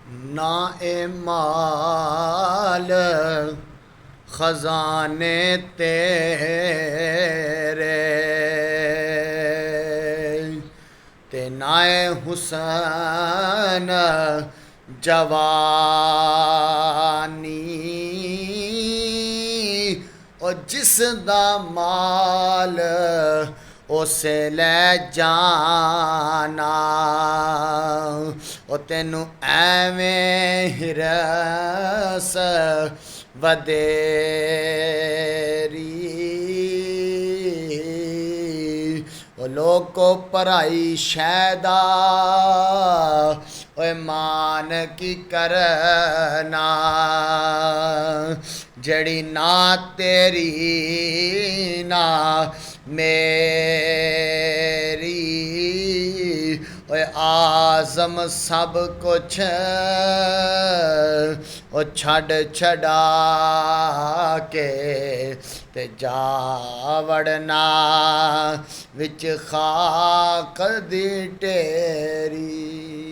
ना ए माल खजाने तेरे ते ना ए हुसैन जवानी ओ जिस दा माल उसे लै जाना ओ तेनू एवें हिरस वदेरी ओ लोको पराई शैदा ओए मान की करना जड़ी ना तेरी ना मेरी ओए आज़म सब कुछ ओ छड़ छड़ा के ते जा वड़ना विच खाक दी ढेरी।